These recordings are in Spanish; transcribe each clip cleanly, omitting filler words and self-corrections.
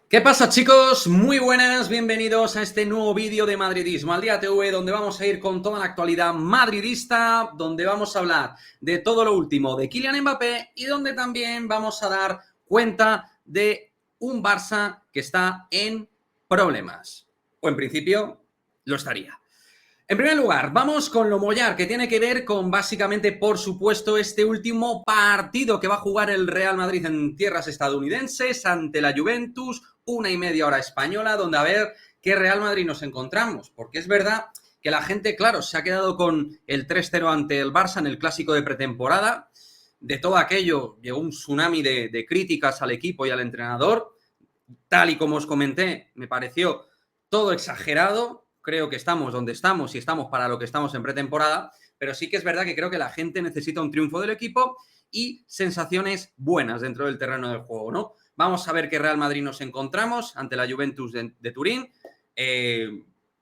¿Qué pasa, chicos? Muy buenas, bienvenidos a este nuevo vídeo de Madridismo al Día TV, donde vamos a ir con toda la actualidad madridista, donde vamos a hablar de todo lo último de Kylian Mbappé y donde también vamos a dar cuenta de un Barça que está en problemas. O en principio lo estaría. En primer lugar, vamos con lo mollar, que tiene que ver con básicamente, por supuesto, este último partido que va a jugar el Real Madrid en tierras estadounidenses ante la Juventus, 1:30 hora española, donde a ver qué Real Madrid nos encontramos. Porque es verdad que la gente, claro, se ha quedado con el 3-0 ante el Barça en el clásico de pretemporada. De todo aquello llegó un tsunami de críticas al equipo y al entrenador. Tal y como os comenté, me pareció todo exagerado. Creo que estamos donde estamos y estamos para lo que estamos en pretemporada, pero sí que es verdad que creo que la gente necesita un triunfo del equipo y sensaciones buenas dentro del terreno del juego, ¿no? Vamos a ver qué Real Madrid nos encontramos ante la Juventus de Turín.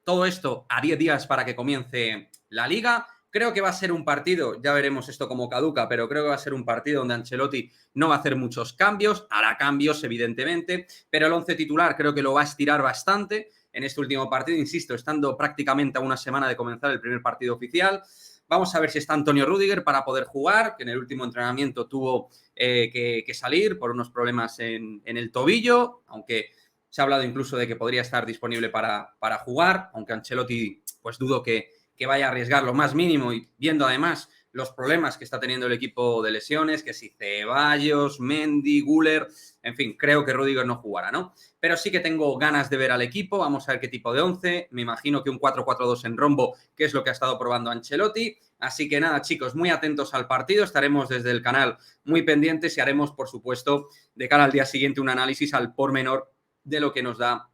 Todo esto a 10 días para que comience la Liga. Creo que va a ser un partido, ya veremos esto como caduca, pero creo que va a ser un partido donde Ancelotti no va a hacer muchos cambios, hará cambios evidentemente, pero el 11 titular creo que lo va a estirar bastante en este último partido, insisto, estando prácticamente a una semana de comenzar el primer partido oficial. Vamos a ver si está Antonio Rüdiger para poder jugar, que en el último entrenamiento tuvo que salir por unos problemas en el tobillo, aunque se ha hablado incluso de que podría estar disponible para jugar, aunque Ancelotti pues dudo que vaya a arriesgar lo más mínimo y viendo además los problemas que está teniendo el equipo de lesiones, que si Ceballos, Mendy, Güler, en fin, creo que Rüdiger no jugará, ¿no? Pero sí que tengo ganas de ver al equipo, vamos a ver qué tipo de 11, me imagino que un 4-4-2 en rombo, que es lo que ha estado probando Ancelotti, así que nada, chicos, muy atentos al partido, estaremos desde el canal muy pendientes y haremos, por supuesto, de cara al día siguiente un análisis al pormenor de lo que nos da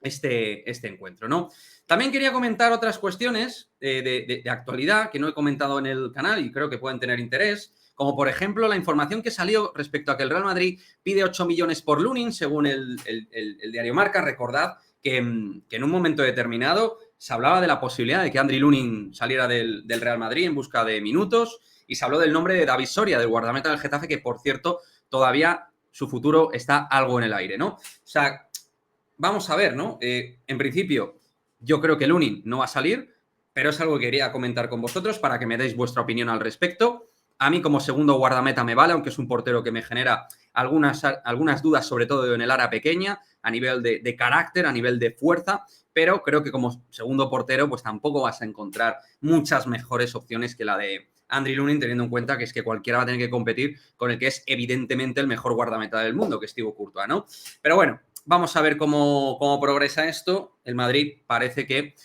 este encuentro, ¿no? También quería comentar otras cuestiones de actualidad que no he comentado en el canal y creo que pueden tener interés, como por ejemplo la información que salió respecto a que el Real Madrid pide 8 millones por Lunin, según el diario Marca. Recordad que en un momento determinado se hablaba de la posibilidad de que Andriy Lunin saliera del Real Madrid en busca de minutos y se habló del nombre de David Soria, del guardameta del Getafe, que por cierto todavía su futuro está algo en el aire, ¿no? O sea, vamos a ver, ¿no? En principio, yo creo que Lunin no va a salir, pero es algo que quería comentar con vosotros para que me deis vuestra opinión al respecto. A mí como segundo guardameta me vale, aunque es un portero que me genera algunas dudas, sobre todo en el área pequeña, a nivel de carácter, a nivel de fuerza, pero creo que como segundo portero pues tampoco vas a encontrar muchas mejores opciones que la de Andriy Lunin, teniendo en cuenta que es que cualquiera va a tener que competir con el que es evidentemente el mejor guardameta del mundo, que es Thibaut Courtois, ¿no? Pero bueno, vamos a ver cómo progresa esto. El Madrid parece que,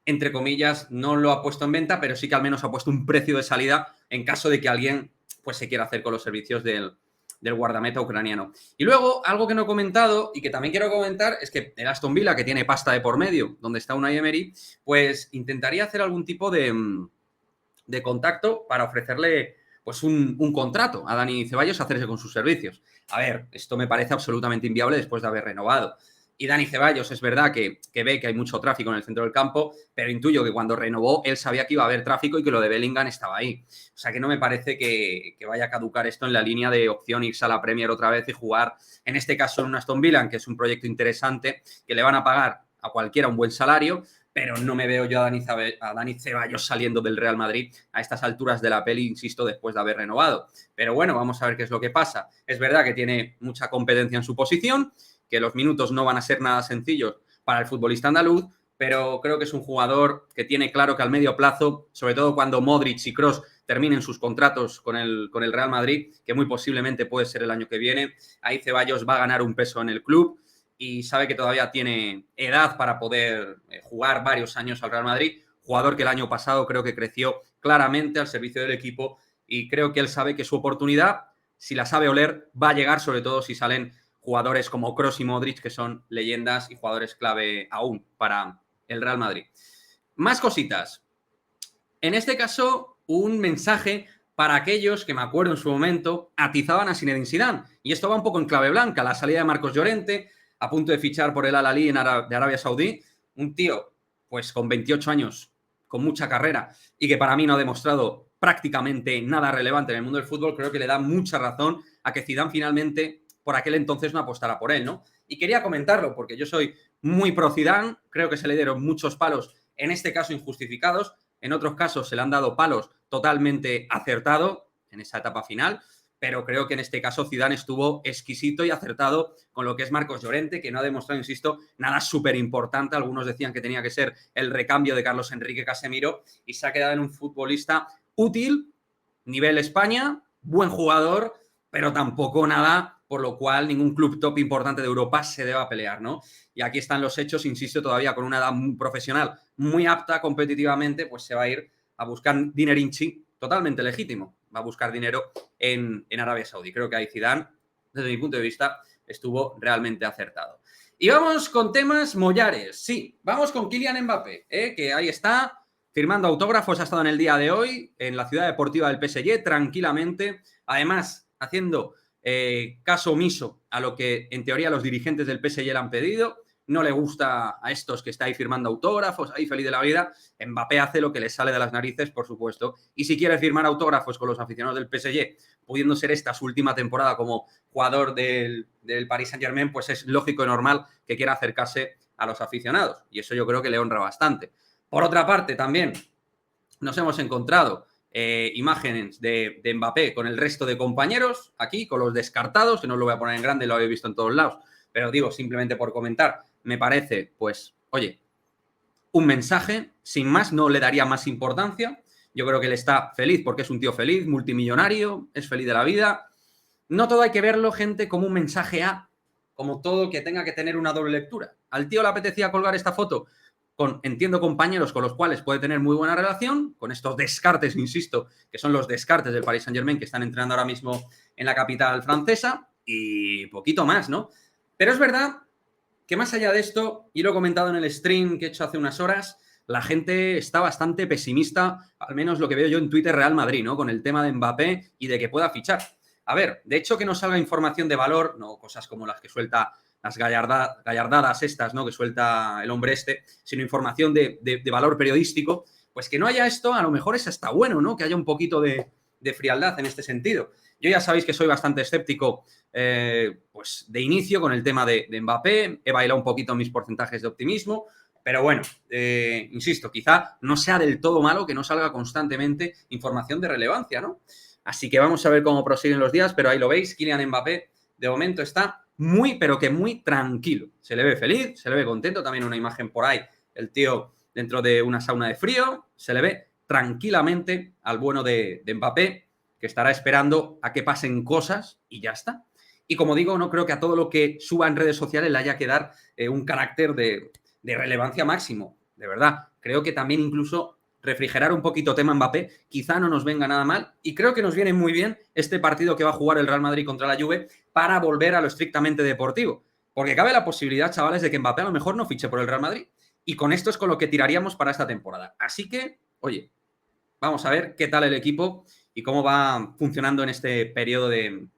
entre comillas, no lo ha puesto en venta, pero sí que al menos ha puesto un precio de salida en caso de que alguien pues, se quiera hacer con los servicios del guardameta ucraniano. Y luego, algo que no he comentado y que también quiero comentar es que el Aston Villa, que tiene pasta de por medio, donde está Unai Emery, pues intentaría hacer algún tipo de contacto para ofrecerle pues un contrato a Dani Ceballos a hacerse con sus servicios. A ver, esto me parece absolutamente inviable después de haber renovado. Y Dani Ceballos es verdad que ve que hay mucho tráfico en el centro del campo, pero intuyo que cuando renovó él sabía que iba a haber tráfico y que lo de Bellingham estaba ahí. O sea que no me parece que vaya a caducar esto en la línea de opción irse a la Premier otra vez y jugar, en este caso en un Aston Villa, que es un proyecto interesante, que le van a pagar a cualquiera un buen salario, pero no me veo yo a Dani Ceballos saliendo del Real Madrid a estas alturas de la peli, insisto, después de haber renovado. Pero bueno, vamos a ver qué es lo que pasa. Es verdad que tiene mucha competencia en su posición, que los minutos no van a ser nada sencillos para el futbolista andaluz, pero creo que es un jugador que tiene claro que al medio plazo, sobre todo cuando Modric y Kroos terminen sus contratos con el Real Madrid, que muy posiblemente puede ser el año que viene, ahí Ceballos va a ganar un peso en el club y sabe que todavía tiene edad para poder jugar varios años al Real Madrid, jugador que el año pasado creo que creció claramente al servicio del equipo y creo que él sabe que su oportunidad, si la sabe oler, va a llegar, sobre todo si salen jugadores como Kroos y Modric, que son leyendas y jugadores clave aún para el Real Madrid. Más cositas. En este caso, un mensaje para aquellos que, me acuerdo en su momento, atizaban a Zinedine Zidane. Y esto va un poco en clave blanca. La salida de Marcos Llorente, a punto de fichar por el Al-Ahly de Arabia Saudí. Un tío, pues con 28 años, con mucha carrera, y que para mí no ha demostrado prácticamente nada relevante en el mundo del fútbol, creo que le da mucha razón a que Zidane finalmente por aquel entonces no apostara por él, ¿no? Y quería comentarlo porque yo soy muy pro Zidane, creo que se le dieron muchos palos, en este caso injustificados, en otros casos se le han dado palos totalmente acertado en esa etapa final, pero creo que en este caso Zidane estuvo exquisito y acertado con lo que es Marcos Llorente, que no ha demostrado, insisto, nada súper importante. Algunos decían que tenía que ser el recambio de Carlos Enrique Casemiro y se ha quedado en un futbolista útil, nivel España, buen jugador, pero tampoco nada por lo cual ningún club top importante de Europa se deba pelear, ¿no? Y aquí están los hechos, insisto, todavía con una edad profesional muy apta competitivamente, pues se va a ir a buscar dinerinchi totalmente legítimo. Va a buscar dinero en Arabia Saudí. Creo que ahí Zidane, desde mi punto de vista, estuvo realmente acertado. Y vamos con temas mollares. Sí, vamos con Kylian Mbappé, que ahí está, firmando autógrafos, ha estado en el día de hoy en la ciudad deportiva del PSG, tranquilamente. Además, haciendo caso omiso a lo que en teoría los dirigentes del PSG le han pedido. No le gusta a estos que está ahí firmando autógrafos, ahí feliz de la vida. Mbappé hace lo que le sale de las narices, por supuesto. Y si quiere firmar autógrafos con los aficionados del PSG, pudiendo ser esta su última temporada como jugador del Paris Saint-Germain, pues es lógico y normal que quiera acercarse a los aficionados. Y eso yo creo que le honra bastante. Por otra parte, también nos hemos encontrado imágenes de Mbappé con el resto de compañeros, aquí, con los descartados, que no lo voy a poner en grande, lo habéis visto en todos lados, pero digo, simplemente por comentar, me parece, pues, oye, un mensaje, sin más, no le daría más importancia. Yo creo que él está feliz porque es un tío feliz, multimillonario, es feliz de la vida. No todo hay que verlo, gente, como un mensaje a, como todo que tenga que tener una doble lectura. Al tío le apetecía colgar esta foto con, entiendo, compañeros con los cuales puede tener muy buena relación, con estos descartes, insisto, que son los descartes del Paris Saint-Germain que están entrenando ahora mismo en la capital francesa, y poquito más, ¿no? Pero es verdad que más allá de esto, y lo he comentado en el stream que he hecho hace unas horas, la gente está bastante pesimista, al menos lo que veo yo en Twitter Real Madrid, ¿no? Con el tema de Mbappé y de que pueda fichar. A ver, de hecho que no salga información de valor, no cosas como las que suelta las gallardadas estas, ¿no? Que suelta el hombre este, sino información de valor periodístico, pues que no haya esto, a lo mejor es hasta bueno, ¿no? Que haya un poquito de frialdad en este sentido. Yo ya sabéis que soy bastante escéptico pues de inicio con el tema de Mbappé, he bailado un poquito mis porcentajes de optimismo, pero bueno, insisto, quizá no sea del todo malo que no salga constantemente información de relevancia, ¿no? Así que vamos a ver cómo prosiguen los días, pero ahí lo veis, Kylian Mbappé de momento está muy, pero que muy tranquilo. Se le ve feliz, se le ve contento, también una imagen por ahí, el tío dentro de una sauna de frío, se le ve tranquilamente al bueno de Mbappé, que estará esperando a que pasen cosas y ya está. Y como digo, no creo que a todo lo que suba en redes sociales le haya que dar un carácter de relevancia máximo, de verdad. Creo que también incluso refrigerar un poquito tema Mbappé quizá no nos venga nada mal, y creo que nos viene muy bien este partido que va a jugar el Real Madrid contra la Juve para volver a lo estrictamente deportivo, porque cabe la posibilidad, chavales, de que Mbappé a lo mejor no fiche por el Real Madrid, y con esto es con lo que tiraríamos para esta temporada. Así que, oye, vamos a ver qué tal el equipo y cómo va funcionando en este periodo de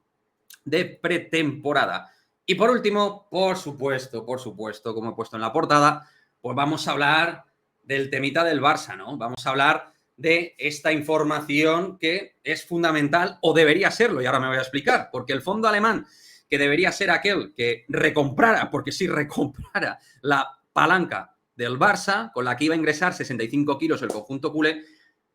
pretemporada. Y por último, por supuesto, como he puesto en la portada, pues vamos a hablar del temita del Barça, ¿no? Vamos a hablar de esta información que es fundamental, o debería serlo, y ahora me voy a explicar, porque el fondo alemán, que debería ser aquel que recomprara, porque sí recomprara la palanca del Barça, con la que iba a ingresar 65 kilos el conjunto culé,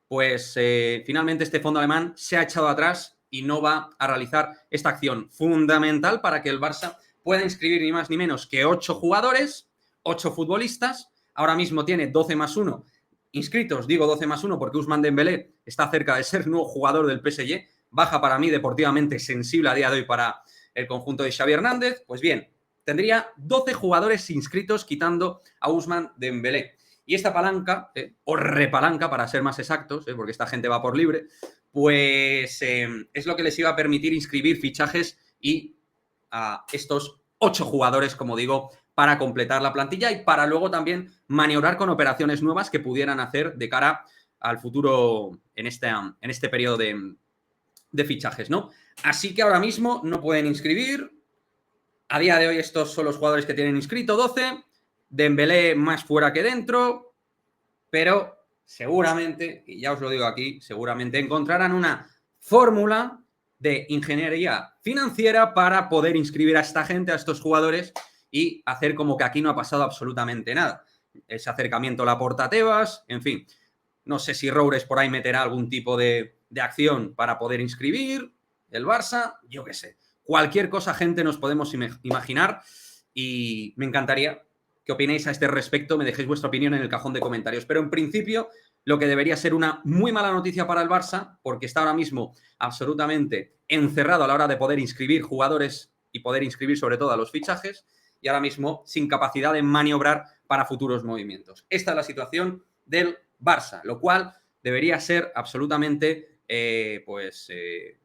pues finalmente este fondo alemán se ha echado atrás y no va a realizar esta acción fundamental para que el Barça pueda inscribir ni más ni menos que 8 jugadores, 8 futbolistas. Ahora mismo tiene 12 más 1 inscritos, digo 12 más 1 porque Ousmane Dembélé está cerca de ser nuevo jugador del PSG, baja para mí deportivamente sensible a día de hoy para el conjunto de Xavi Hernández. Pues bien, tendría 12 jugadores inscritos quitando a Ousmane Dembélé. Y esta palanca, o repalanca para ser más exactos, porque esta gente va por libre, pues es lo que les iba a permitir inscribir fichajes y a estos 8 jugadores, como digo, para completar la plantilla y para luego también maniobrar con operaciones nuevas que pudieran hacer de cara al futuro en este periodo de fichajes, ¿no? Así que ahora mismo no pueden inscribir. A día de hoy estos son los jugadores que tienen inscrito, 12. Dembélé más fuera que dentro, pero seguramente, y ya os lo digo aquí, seguramente encontrarán una fórmula de ingeniería financiera para poder inscribir a esta gente, a estos jugadores, y hacer como que aquí no ha pasado absolutamente nada. Ese acercamiento a Laporta Tebas, en fin. No sé si Roures por ahí meterá algún tipo de acción para poder inscribir el Barça, yo qué sé. Cualquier cosa, gente, nos podemos imaginar y me encantaría que opinéis a este respecto, me dejéis vuestra opinión en el cajón de comentarios. Pero en principio, lo que debería ser una muy mala noticia para el Barça, porque está ahora mismo absolutamente encerrado a la hora de poder inscribir jugadores y poder inscribir sobre todo a los fichajes, y ahora mismo sin capacidad de maniobrar para futuros movimientos. Esta es la situación del Barça, lo cual debería ser absolutamente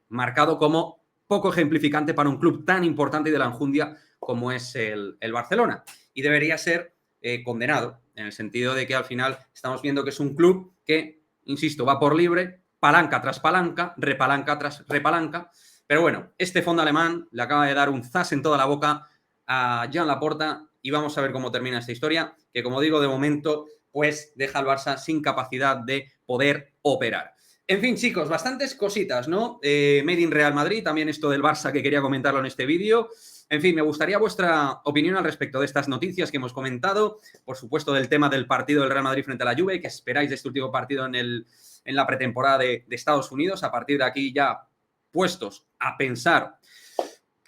marcado como poco ejemplificante para un club tan importante y de la enjundia como es el Barcelona. Y debería ser condenado, en el sentido de que al final estamos viendo que es un club que, insisto, va por libre, palanca tras palanca, repalanca tras repalanca. Pero bueno, este fondo alemán le acaba de dar un zas en toda la boca a Joan Laporta y vamos a ver cómo termina esta historia, que como digo, de momento pues deja al Barça sin capacidad de poder operar. En fin, chicos, bastantes cositas, ¿no? Made in Real Madrid, también esto del Barça que quería comentarlo en este vídeo. En fin, me gustaría vuestra opinión al respecto de estas noticias que hemos comentado. Por supuesto, del tema del partido del Real Madrid frente a la Juve, que esperáis de este último partido en la pretemporada de Estados Unidos. A partir de aquí ya puestos a pensar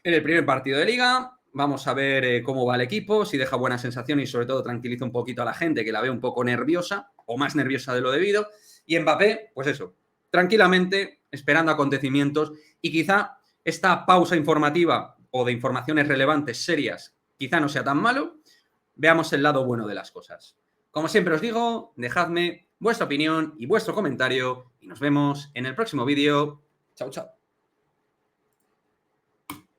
en el primer partido de Liga. Vamos a ver cómo va el equipo, si deja buena sensación y sobre todo tranquiliza un poquito a la gente que la ve un poco nerviosa o más nerviosa de lo debido. Y Mbappé, pues eso, tranquilamente esperando acontecimientos y quizá esta pausa informativa o de informaciones relevantes, serias, quizá no sea tan malo. Veamos el lado bueno de las cosas. Como siempre os digo, dejadme vuestra opinión y vuestro comentario y nos vemos en el próximo vídeo. Chao, chao.